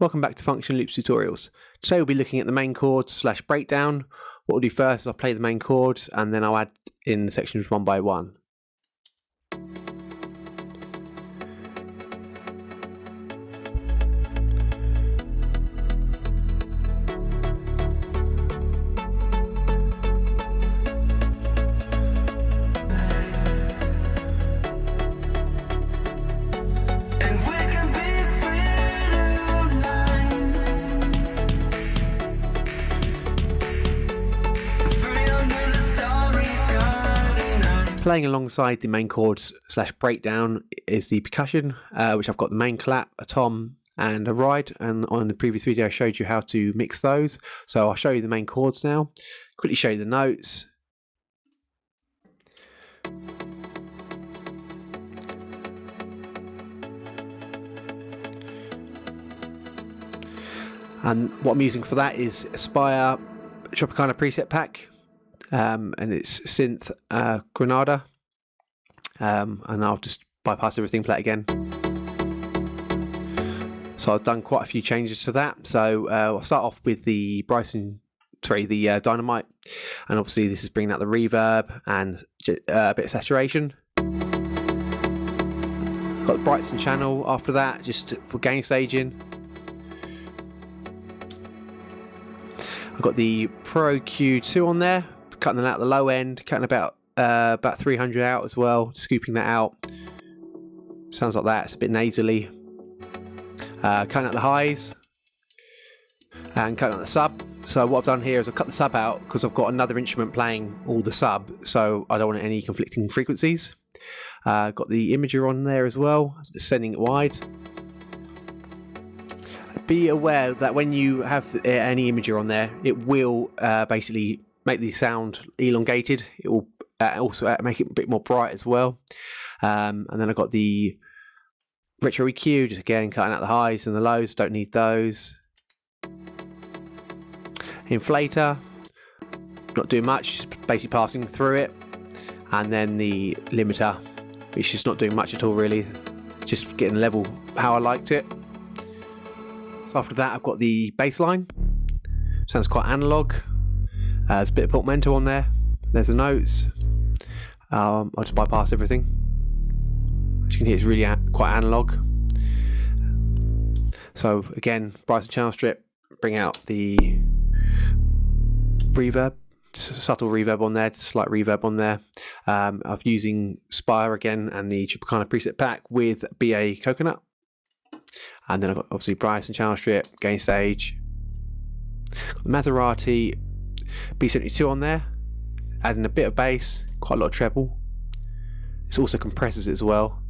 Welcome back to Function Loops Tutorials. Today we'll be looking at the main chords / breakdown. What we'll do first is I'll play the main chords and then I'll add in the sections one by one. Playing alongside the main chords / breakdown is the percussion, which I've got the main clap, a tom and a ride, and on the previous video I showed you how to mix those. So I'll show you the main chords now, quickly show you the notes. And what I'm using for that is Aspire Tropicana preset pack. And it's synth Granada, and I'll just bypass everything, play it again. So I've done quite a few changes to that. So I'll start off with the Dynamite, and obviously this is bringing out the reverb and a bit of saturation. Got the Bryson channel after that, just for gain staging. I've got the Pro Q2 on there, cutting that out the low end, cutting about 300 out as well, scooping that out. Sounds like that, it's a bit nasally. Cutting out the highs and cutting out the sub. So what I've done here is I've cut the sub out because I've got another instrument playing all the sub, so I don't want any conflicting frequencies. Got the imager on there as well, sending it wide. Be aware that when you have any imager on there, it will basically make the sound elongated. It will also make it a bit more bright as well. And then I've got the retro EQ, just again cutting out the highs and the lows, don't need those. Inflator, not doing much, just basically passing through it. And then the limiter, which is not doing much at all really, just getting level how I liked it. So after that I've got the bass line, sounds quite analog. There's a bit of portmanteau on there. There's the notes. I'll just bypass everything. As you can hear, it's really quite analog. So again, Bryson channel strip, bring out the reverb, just a subtle reverb on there, just a slight reverb on there. I'm using Spire again and the Tropicana preset pack with BA Coconut. And then I've got obviously Bryson channel strip, gain stage. Got the Maserati B72 on there, adding a bit of bass, quite a lot of treble. This also compresses it as well,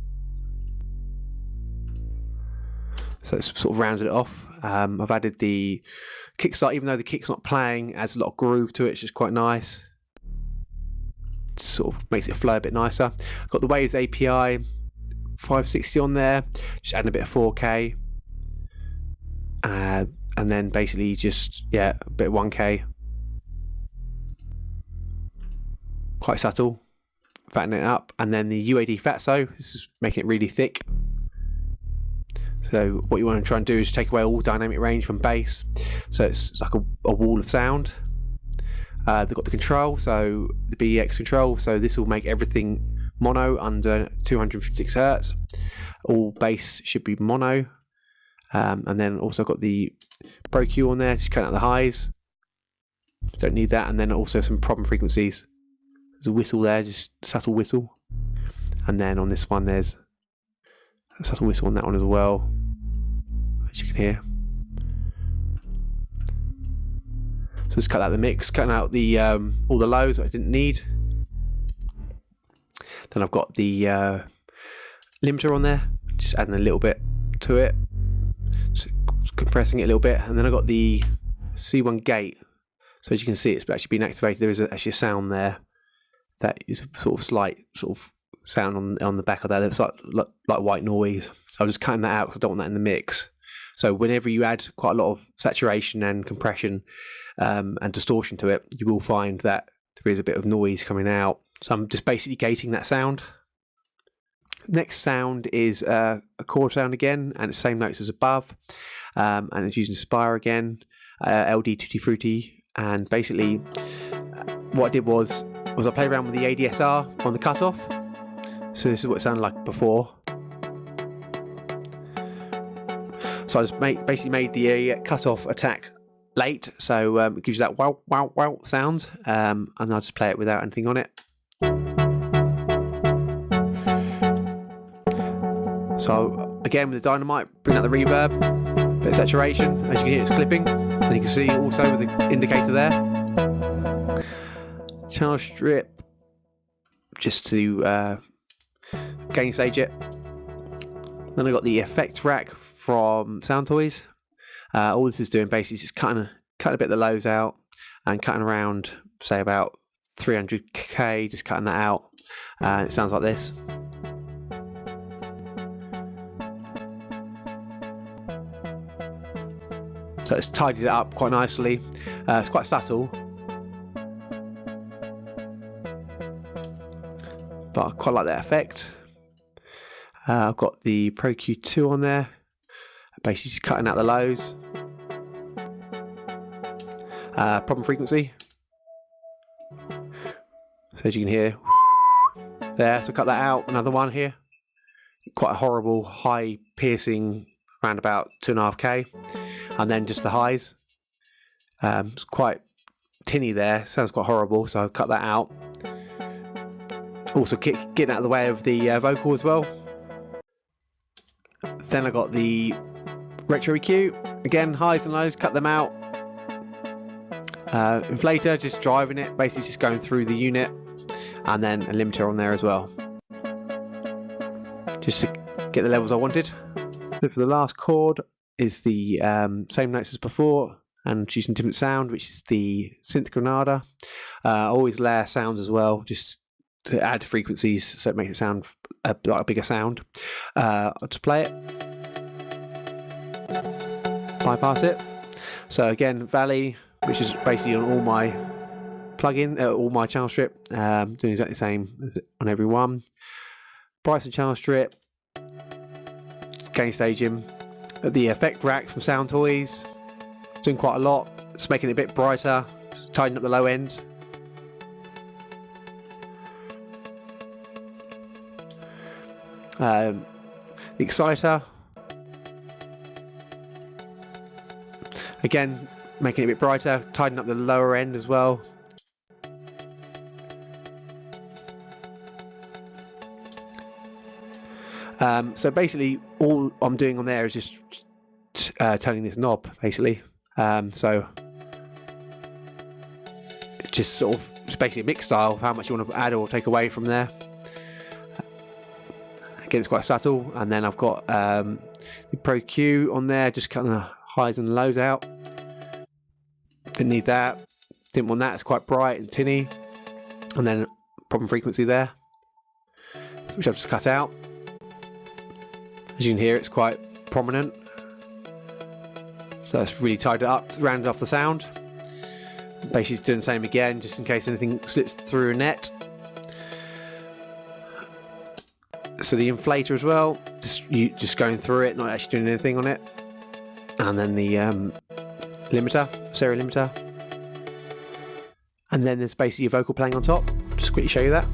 so it's sort of rounded it off. I've added the kickstart, even though the kick's not playing, adds a lot of groove to it. It's just quite nice, sort of makes it flow a bit nicer. I've got the Waves API 560 on there, just adding a bit of 4K, and then basically just a bit of 1K. Quite subtle, fattening it up. And then the UAD Fatso, this is making it really thick. So what you want to try and do is take away all dynamic range from bass, so it's like a wall of sound. They've got the control, so the BEX control, so this will make everything mono under 256 hertz. All bass should be mono. And then also got the Pro Q on there, just cutting out the highs, don't need that. And then also some problem frequencies. There's a whistle there, just a subtle whistle. And then on this one there's a subtle whistle on that one as well, as you can hear. So just cut out the mix, cutting out the all the lows that I didn't need. Then I've got the limiter on there, just adding a little bit to it, just compressing it a little bit. And then I've got the C1 gate, so as you can see it's actually been activated. There is actually a sound there that is a sort of slight sort of sound on the back of that. It's like white noise. So I'm just cutting that out because I don't want that in the mix. So whenever you add quite a lot of saturation and compression and distortion to it, you will find that there is a bit of noise coming out. So I'm just basically gating that sound. Next sound is a chord sound again, and it's same notes as above, and it's using Spire again, LD Tutti Frutti, and basically what I did was I played around with the adsr on the cutoff. So this is what it sounded like before. So I just basically made the cutoff attack late, so it gives you that wow wow wow sound, and I'll just play it without anything on it. So again with the dynamite, bring out the reverb, bit of saturation. As you can hear, it's clipping, and you can see also with the indicator there. Channel strip, just to gain stage it. Then I got the effects rack from Sound Toys. All this is doing basically is just cutting a bit of the lows out and cutting around, say about 300k, just cutting that out. It sounds like this. So it's tidied it up quite nicely. It's quite subtle, but I quite like that effect. I've got the Pro Q2 on there, basically just cutting out the lows. Problem frequency. So as you can hear, there, so cut that out. Another one here. Quite a horrible high piercing, around about 2.5k. And then just the highs. It's quite tinny there, sounds quite horrible, so I'll cut that out. Also getting out of the way of the vocal as well. Then I got the retro EQ, again highs and lows, cut them out. Inflator, just driving it, basically just going through the unit, and then a limiter on there as well, just to get the levels I wanted. So for the last chord is the same notes as before, and using different sound, which is the synth Granada. Always layer sounds as well, just to add frequencies so it makes it sound like a bigger sound. I'll just play it, bypass it. So again, Valley, which is basically on all my plugin, all my channel strip, doing exactly the same on every one. Bryson channel strip, gain staging. The effect rack from Sound Toys, doing quite a lot. It's making it a bit brighter, tidying up the low end. The exciter, again making it a bit brighter, tidying up the lower end as well. So basically all I'm doing on there is just turning this knob basically. So it's just sort of, it's basically a mix style of how much you want to add or take away from there. Again, it's quite subtle. And then I've got the Pro Q on there, just cutting the highs and lows out. Didn't need that, didn't want that, it's quite bright and tinny. And then problem frequency there, which I've just cut out. As you can hear, it's quite prominent, so it's really tied it up, rounded off the sound. Basically doing the same again, just in case anything slips through a net. So the inflator as well, just going through it, not actually doing anything on it. And then the limiter, stereo limiter. And then there's basically a vocal playing on top. Just quickly show you that.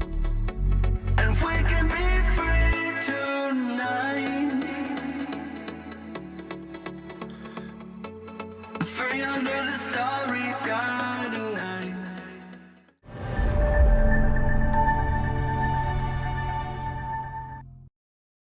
Free under the starry sky.